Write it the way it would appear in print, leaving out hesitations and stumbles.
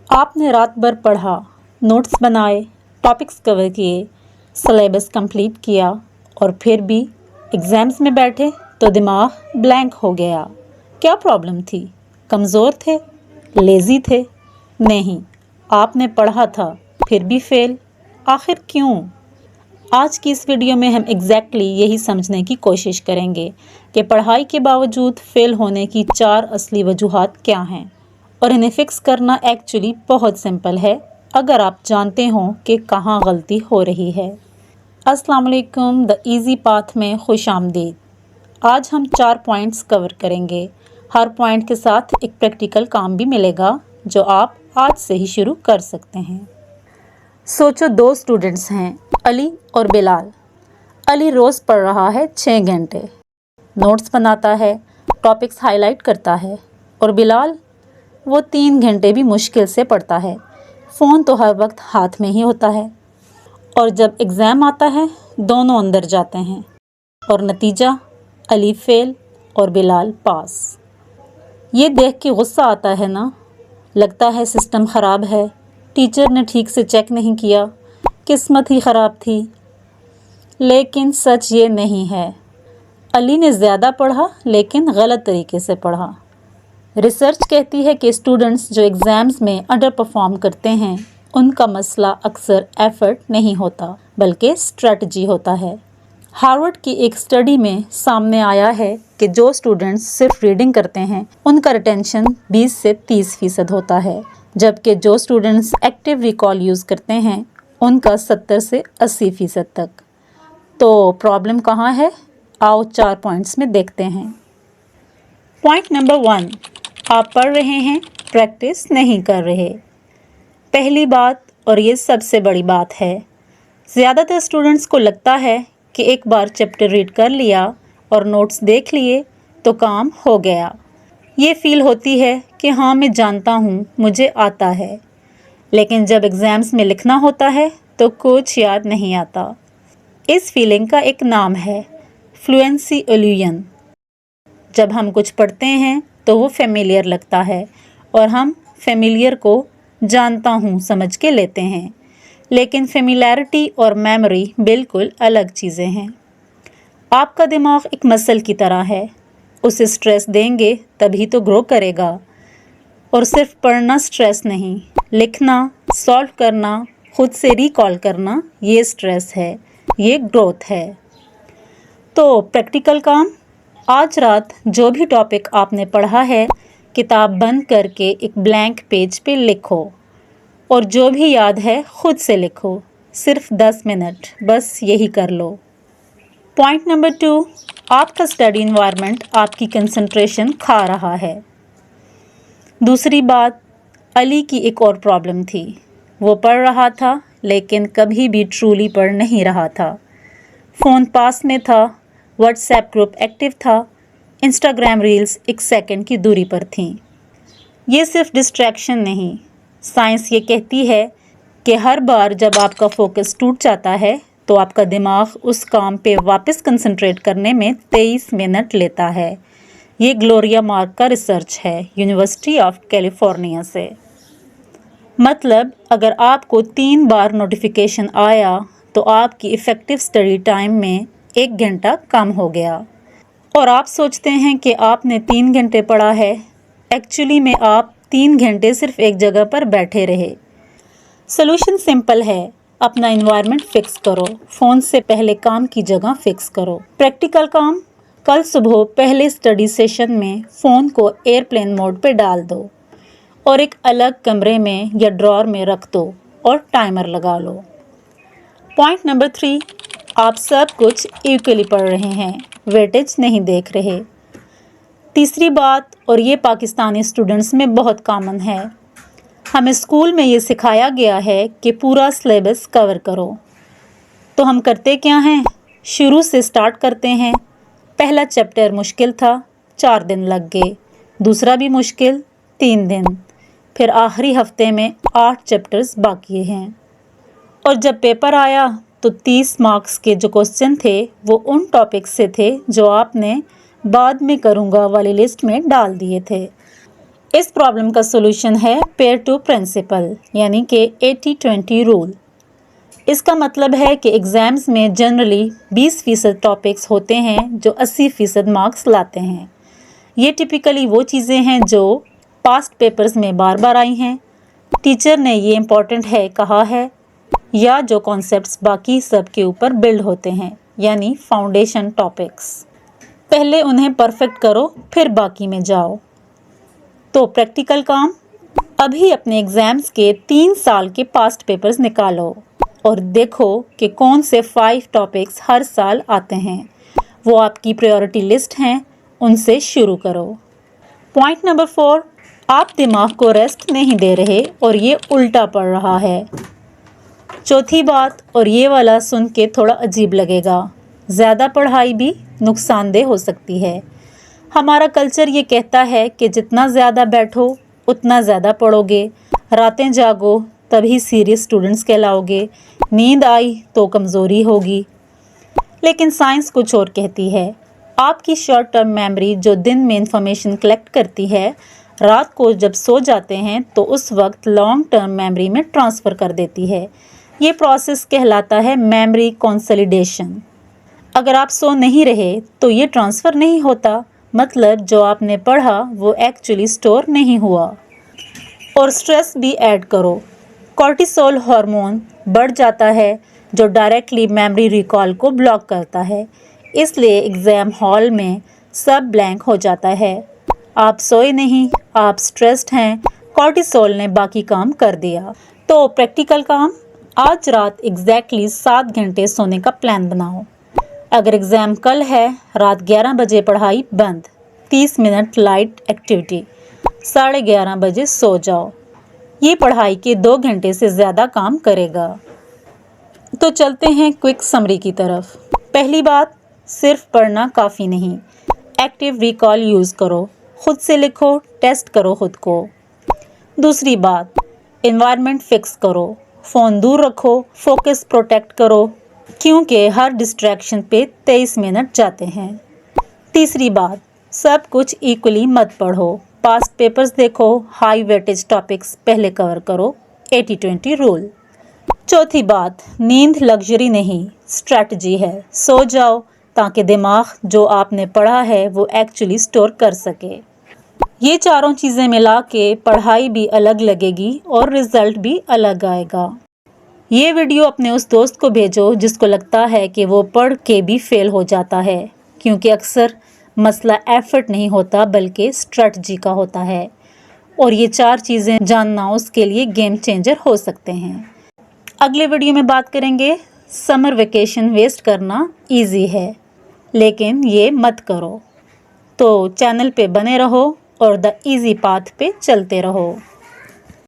आपने रात भर पढ़ा, नोट्स बनाए, टॉपिक्स कवर किए, सिलेबस कंप्लीट किया और फिर भी एग्ज़ाम्स में बैठे तो दिमाग ब्लैंक हो गया। क्या प्रॉब्लम थी? कमज़ोर थे? लेज़ी थे? नहीं, आपने पढ़ा था फिर भी फेल। आखिर क्यों? आज की इस वीडियो में हम एग्जैक्टली यही समझने की कोशिश करेंगे कि पढ़ाई के बावजूद फेल होने की 4 असली वजूहात क्या हैं, और इन्हें फिक्स करना एक्चुअली बहुत सिंपल है अगर आप जानते हो कि कहाँ गलती हो रही है। अस्सलाम वालेकुम, द इजी पाथ में खुश आमदीद। आज हम 4 पॉइंट्स कवर करेंगे। हर पॉइंट के साथ एक प्रैक्टिकल काम भी मिलेगा जो आप आज से ही शुरू कर सकते हैं। सोचो 2 स्टूडेंट्स हैं, अली और बिलाल। अली रोज़ पढ़ रहा है 6 घंटे, नोट्स बनाता है, टॉपिक्स हाईलाइट करता है, और बिलाल वो 3 घंटे भी मुश्किल से पढ़ता है। फ़ोन तो हर वक्त हाथ में ही होता है। और जब एग्ज़ाम आता है दोनों अंदर जाते हैं और नतीजा अली फेल और बिलाल पास। ये देख के गुस्सा आता है ना? लगता है सिस्टम ख़राब है, टीचर ने ठीक से चेक नहीं किया, किस्मत ही ख़राब थी। लेकिन सच ये नहीं है। अली ने ज़्यादा पढ़ा लेकिन गलत तरीके से पढ़ा। रिसर्च कहती है कि स्टूडेंट्स जो एग्ज़ाम्स में अंडर परफॉर्म करते हैं उनका मसला अक्सर एफ़र्ट नहीं होता बल्कि स्ट्रेटजी होता है। हार्वर्ड की एक स्टडी में सामने आया है कि जो स्टूडेंट्स सिर्फ रीडिंग करते हैं उनका रिटेंशन 20 से 30% होता है, जबकि जो स्टूडेंट्स एक्टिव रिकॉल यूज़ करते हैं उनका 70 से 80% तक। तो प्रॉब्लम कहाँ है? आओ 4 पॉइंट्स में देखते हैं। पॉइंट नंबर 1, आप पढ़ रहे हैं, प्रैक्टिस नहीं कर रहे। पहली बात, और ये सबसे बड़ी बात है, ज़्यादातर स्टूडेंट्स को लगता है कि एक बार चैप्टर रीड कर लिया और नोट्स देख लिए तो काम हो गया। ये फील होती है कि हाँ मैं जानता हूँ, मुझे आता है, लेकिन जब एग्ज़ाम्स में लिखना होता है तो कुछ याद नहीं आता। इस फीलिंग का एक नाम है फ्लुएंसी इल्यूजन। जब हम कुछ पढ़ते हैं तो वो फेमिलियर लगता है और हम फेमिलियर को जानता हूँ समझ के लेते हैं, लेकिन फेमिलियरिटी और मेमोरी बिल्कुल अलग चीज़ें हैं। आपका दिमाग एक मसल की तरह है, उसे स्ट्रेस देंगे तभी तो ग्रो करेगा। और सिर्फ पढ़ना स्ट्रेस नहीं, लिखना, सॉल्व करना, खुद से रिकॉल करना, ये स्ट्रेस है, ये ग्रोथ है। तो प्रैक्टिकल काम, आज रात जो भी टॉपिक आपने पढ़ा है किताब बंद करके एक ब्लैंक पेज पे लिखो, और जो भी याद है खुद से लिखो। सिर्फ 10 मिनट, बस यही कर लो। पॉइंट नंबर 2, आपका स्टडी इन्वायरमेंट आपकी कंसंट्रेशन खा रहा है। दूसरी बात, अली की एक और प्रॉब्लम थी। वो पढ़ रहा था लेकिन कभी भी ट्रूली पढ़ नहीं रहा था। फ़ोन पास में था, व्हाट्सएप ग्रुप एक्टिव था, इंस्टाग्राम रील्स 1 सेकंड की दूरी पर थीं। ये सिर्फ डिस्ट्रैक्शन नहीं, साइंस ये कहती है कि हर बार जब आपका फोकस टूट जाता है तो आपका दिमाग उस काम पे वापस कंसंट्रेट करने में 23 मिनट लेता है। ये ग्लोरिया मार्क का रिसर्च है, यूनिवर्सिटी ऑफ कैलिफोर्निया से। मतलब अगर आपको 3 बार नोटिफिकेशन आया तो आपकी इफ़ेक्टिव स्टडी टाइम में 1 घंटा कम हो गया। और आप सोचते हैं कि आपने 3 घंटे पढ़ा है, एक्चुअली में आप 3 घंटे सिर्फ एक जगह पर बैठे रहे। सोल्यूशन सिंपल है, अपना इन्वायरमेंट फिक्स करो। फ़ोन से पहले काम की जगह फिक्स करो। प्रैक्टिकल काम, कल सुबह पहले स्टडी सेशन में फ़ोन को एयरप्लेन मोड पे डाल दो और एक अलग कमरे में या ड्रॉर में रख दो और टाइमर लगा लो। पॉइंट नंबर 3, आप सब कुछ इक्वली पढ़ रहे हैं, वेटेज नहीं देख रहे। तीसरी बात, और ये पाकिस्तानी स्टूडेंट्स में बहुत कॉमन है, हमें स्कूल में ये सिखाया गया है कि पूरा सिलेबस कवर करो। तो हम करते क्या हैं? शुरू से स्टार्ट करते हैं। पहला चैप्टर मुश्किल था, 4 दिन लग गए। दूसरा भी मुश्किल, 3 दिन। फिर आखिरी हफ्ते में 8 चैप्टर्स बाकी हैं। और जब पेपर आया तो 30 मार्क्स के जो क्वेश्चन थे वो उन टॉपिक्स से थे जो आपने बाद में करूँगा वाली लिस्ट में डाल दिए थे। इस प्रॉब्लम का सोल्यूशन है पेयर टू प्रिंसिपल यानी कि 80-20 रूल। इसका मतलब है कि एग्ज़ाम्स में जनरली 20% टॉपिक्स होते हैं जो 80% मार्क्स लाते हैं। ये टिपिकली वो चीज़ें हैं जो पास्ट पेपर्स में बार बार आई हैं, टीचर ने ये इम्पॉर्टेंट है कहा है, या जो कॉन्सेप्ट्स बाकी सब के ऊपर बिल्ड होते हैं यानी फाउंडेशन टॉपिक्स। पहले उन्हें परफेक्ट करो फिर बाकी में जाओ। तो प्रैक्टिकल काम, अभी अपने एग्ज़ाम्स के 3 साल के पास्ट पेपर्स निकालो और देखो कि कौन से 5 टॉपिक्स हर साल आते हैं, वो आपकी प्रायोरिटी लिस्ट हैं, उनसे शुरू करो। पॉइंट नंबर 4, आप दिमाग को रेस्ट नहीं दे रहे और ये उल्टा पड़ रहा है। चौथी बात, और ये वाला सुन के थोड़ा अजीब लगेगा, ज़्यादा पढ़ाई भी नुकसानदेह हो सकती है। हमारा कल्चर ये कहता है कि जितना ज़्यादा बैठो उतना ज़्यादा पढ़ोगे, रातें जागो तभी सीरियस स्टूडेंट्स कहलाओगे, नींद आई तो कमज़ोरी होगी। लेकिन साइंस कुछ और कहती है। आपकी शॉर्ट टर्म मेमोरी जो दिन में इंफॉर्मेशन कलेक्ट करती है, रात को जब सो जाते हैं तो उस वक्त लॉन्ग टर्म मेमोरी में ट्रांसफ़र कर देती है। ये प्रोसेस कहलाता है मेमोरी कंसोलिडेशन। अगर आप सो नहीं रहे तो ये ट्रांसफ़र नहीं होता, मतलब जो आपने पढ़ा वो एक्चुअली स्टोर नहीं हुआ। और स्ट्रेस भी ऐड करो, कॉर्टिसोल हार्मोन बढ़ जाता है जो डायरेक्टली मेमोरी रिकॉल को ब्लॉक करता है, इसलिए एग्ज़ाम हॉल में सब ब्लैंक हो जाता है। आप सोए नहीं, आप स्ट्रेस्ड हैं, कॉर्टिसोल ने बाकी काम कर दिया। तो प्रैक्टिकल काम, आज रात एग्जैक्टली 7 घंटे सोने का प्लान बनाओ। अगर एग्ज़ाम कल है, रात 11 बजे पढ़ाई बंद, 30 मिनट लाइट एक्टिविटी, 11:30 बजे सो जाओ। ये पढ़ाई के 2 घंटे से ज़्यादा काम करेगा। तो चलते हैं क्विक समरी की तरफ। पहली बात, सिर्फ पढ़ना काफ़ी नहीं, एक्टिव रिकॉल यूज़ करो, खुद से लिखो, टेस्ट करो खुद को। दूसरी बात, एनवायरनमेंट फिक्स करो, फ़ोन दूर रखो, फोकस प्रोटेक्ट करो, क्योंकि हर डिस्ट्रैक्शन पे 23 मिनट जाते हैं। तीसरी बात, सब कुछ इक्वली मत पढ़ो, पास्ट पेपर्स देखो, हाई वेटेज टॉपिक्स पहले कवर करो, 80-20 रूल। चौथी बात, नींद लग्जरी नहीं, स्ट्रैटेजी है, सो जाओ ताकि दिमाग जो आपने पढ़ा है वो एक्चुअली स्टोर कर सके। ये चारों चीज़ें मिला के पढ़ाई भी अलग लगेगी और रिजल्ट भी अलग आएगा। ये वीडियो अपने उस दोस्त को भेजो जिसको लगता है कि वो पढ़ के भी फेल हो जाता है, क्योंकि अक्सर मसला एफर्ट नहीं होता बल्कि स्ट्रेटजी का होता है, और ये 4 चीज़ें जानना उसके लिए गेम चेंजर हो सकते हैं। अगले वीडियो में बात करेंगे, समर वेकेशन वेस्ट करना इजी है लेकिन ये मत करो। तो चैनल पे बने रहो और द इजी पाथ पे चलते रहो।